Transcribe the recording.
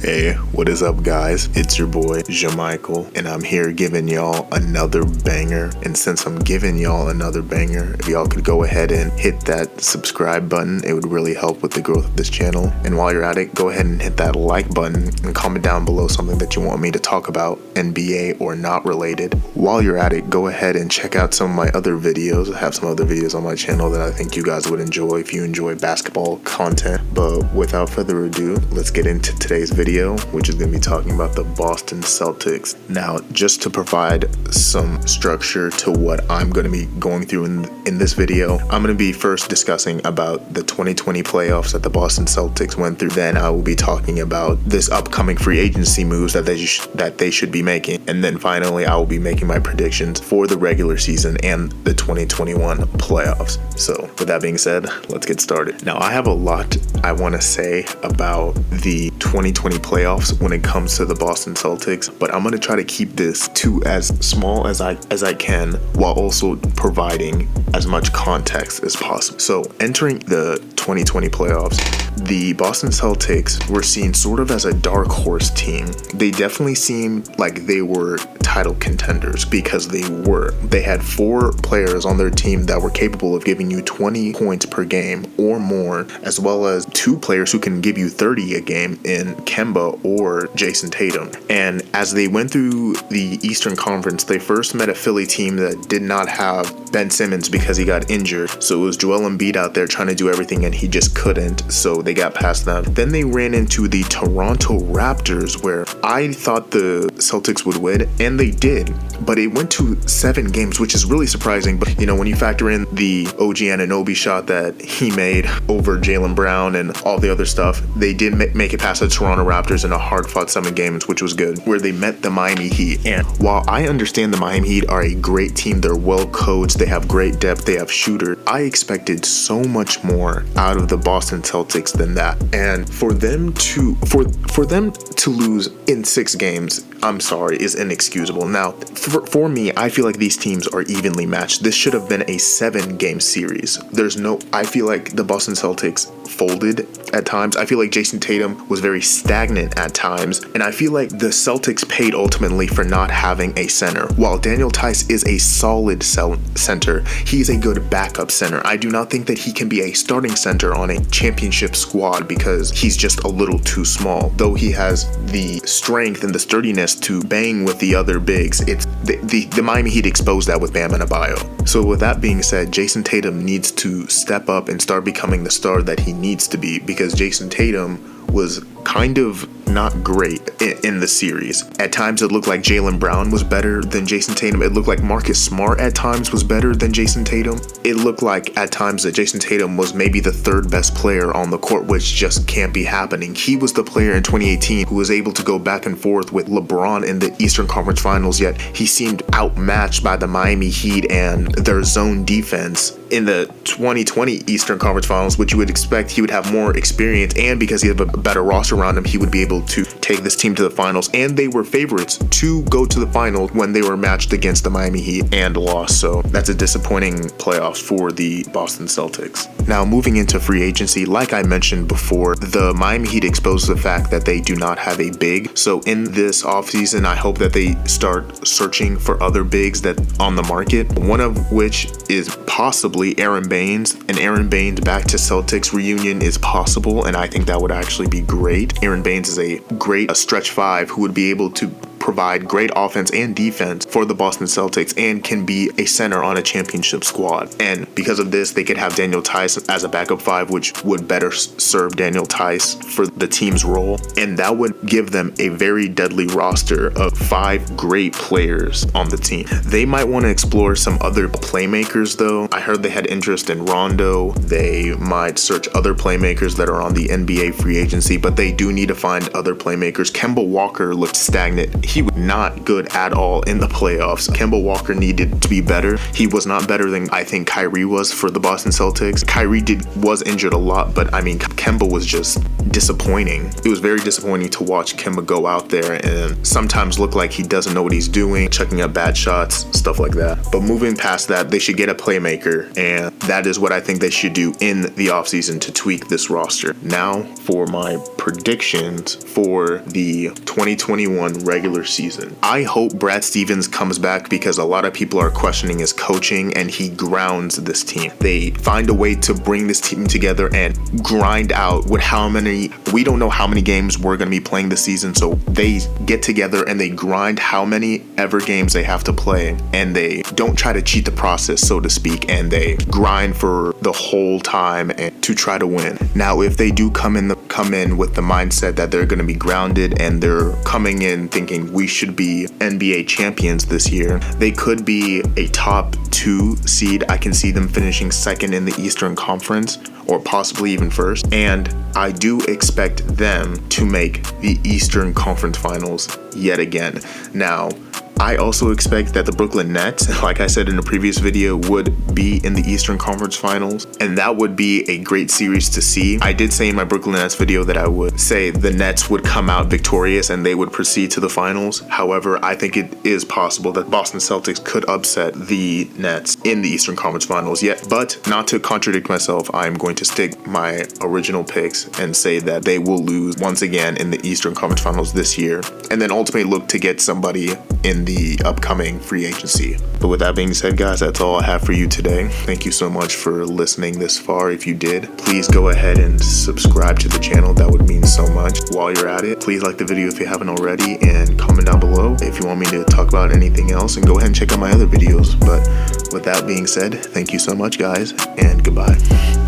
Hey, what is up, guys? It's your boy, Jamichael, and I'm here giving y'all another banger. And since I'm giving y'all another banger, if y'all could go ahead and hit that subscribe button, it would really help with the growth of this channel. And while you're at it, go ahead and hit that like button and comment down below something that you want me to talk about, NBA or not related. While you're at it, go ahead and check out some of my other videos. I have some other videos on my channel that I think you guys would enjoy if you enjoy basketball content. But without further ado, let's get into today's video, which is going to be talking about the Boston Celtics. Now, just to provide some structure to what I'm going to be going through in this video, I'm going to be first discussing about the 2020 playoffs that the Boston Celtics went through. Then I will be talking about this upcoming free agency moves that they should be making. And then finally, I will be making my predictions for the regular season and the 2021 playoffs. So with that being said, let's get started. Now, I have a lot I want to say about the 2020 playoffs when it comes to the Boston Celtics, but I'm going to try to keep this to as small as I can while also providing as much context as possible. So entering the 2020 playoffs, the Boston Celtics were seen sort of as a dark horse team. They definitely seemed like they were title contenders because they had 4 players on their team that were capable of giving you 20 points per game or more, as well as 2 players who can give you 30 a game in Kemba or Jayson Tatum. And as they went through the Eastern Conference, they first met a Philly team that did not have Ben Simmons because he got injured. So it was Joel Embiid out there trying to do everything and he just couldn't. So they got past them. Then they ran into the Toronto Raptors, where I thought the Celtics would win, and they did. But it went to 7 games, which is really surprising. But, when you factor in the OG Anunoby shot that he made over Jaylen Brown and all the other stuff, they did make it past the Toronto Raptors in a hard-fought 7 games, which was good, where they met the Miami Heat. And while I understand the Miami Heat are a great team, they're well coached, they have great depth, they have shooters, I expected so much more out of the Boston Celtics than that. And for them to lose in 6 games, I'm sorry, is inexcusable. Now, for me, I feel like these teams are evenly matched. This should have been a 7-game series. I feel like the Boston Celtics folded at times. I feel like Jayson Tatum was very stagnant at times. And I feel like the Celtics paid ultimately for not having a center. While Daniel Tice is a solid center, he's a good backup center. I do not think that he can be a starting center on a championship squad because he's just a little too small. Though he has the strength and the sturdiness to bang with the other bigs, it's the Miami Heat exposed that with Bam Adebayo. So with that being said, Jayson Tatum needs to step up and start becoming the star that he needs to be, because Jayson Tatum was kind of not great in the series. At times it looked like Jaylen Brown was better than Jayson Tatum. It looked like Marcus Smart at times was better than Jayson Tatum. It looked like at times that Jayson Tatum was maybe the 3rd best player on the court, which just can't be happening. He was the player in 2018 who was able to go back and forth with LeBron in the Eastern Conference Finals, yet he seemed outmatched by the Miami Heat and their zone defense in the 2020 Eastern Conference Finals, which you would expect he would have more experience, and because he had a better roster around him, he would be able to take this team to the finals. And they were favorites to go to the finals when they were matched against the Miami Heat and lost. So that's a disappointing playoffs for the Boston Celtics. Now, moving into free agency, like I mentioned before, the Miami Heat exposed the fact that they do not have a big. So in this offseason, I hope that they start searching for other bigs that on the market, one of which is possibly Aaron Baines. An Aaron Baines back to Celtics reunion is possible, and I think that would actually be great. Aaron Baines is a great stretch 5 who would be able to provide great offense and defense for the Boston Celtics and can be a center on a championship squad. And because of this, they could have Daniel Tice as a backup 5, which would better serve Daniel Tice for the team's role. And that would give them a very deadly roster of 5 great players on the team. They might want to explore some other playmakers though. I heard they had interest in Rondo. They might search other playmakers that are on the NBA free agency, but they do need to find other playmakers. Kemba Walker looked stagnant. He he was not good at all in the playoffs. Kemba Walker needed to be better. He was not better than I think Kyrie was for the Boston Celtics. Kyrie was injured a lot, but I mean, Kemba was just disappointing. It was very disappointing to watch Kemba go out there and sometimes look like he doesn't know what he's doing, checking up bad shots, stuff like that. But moving past that, they should get a playmaker, and that is what I think they should do in the offseason to tweak this roster. Now for my predictions for the 2021 regular season. I hope Brad Stevens comes back because a lot of people are questioning his coaching, and he grounds this team. They find a way to bring this team together and grind out with we don't know how many games we're going to be playing this season, so they get together and they grind how many ever games they have to play, and they don't try to cheat the process, so to speak, and they grind for the whole time and to try to win. Now, if they do come in with the mindset that they're going to be grounded and they're coming in thinking we should be NBA champions this year, they could be a top 2 seed. I can see them finishing second in the Eastern Conference, or possibly even first. And I do expect them to make the Eastern Conference Finals yet again. Now, I also expect that the Brooklyn Nets, like I said in a previous video, would be in the Eastern Conference Finals, and that would be a great series to see. I did say in my Brooklyn Nets video that I would say the Nets would come out victorious and they would proceed to the finals. However, I think it is possible that Boston Celtics could upset the Nets in the Eastern Conference Finals yet. But not to contradict myself, I'm going to stick my original picks and say that they will lose once again in the Eastern Conference Finals this year, and then ultimately look to get somebody in the upcoming free agency. But with that being said, guys, that's all I have for you today. Thank you so much for listening this far. If you did, please go ahead and subscribe to the channel. That would mean so much. While you're at it, please like the video if you haven't already, and comment down below if you want me to talk about anything else, and go ahead and check out my other videos. But with that being said, thank you so much, guys, and goodbye.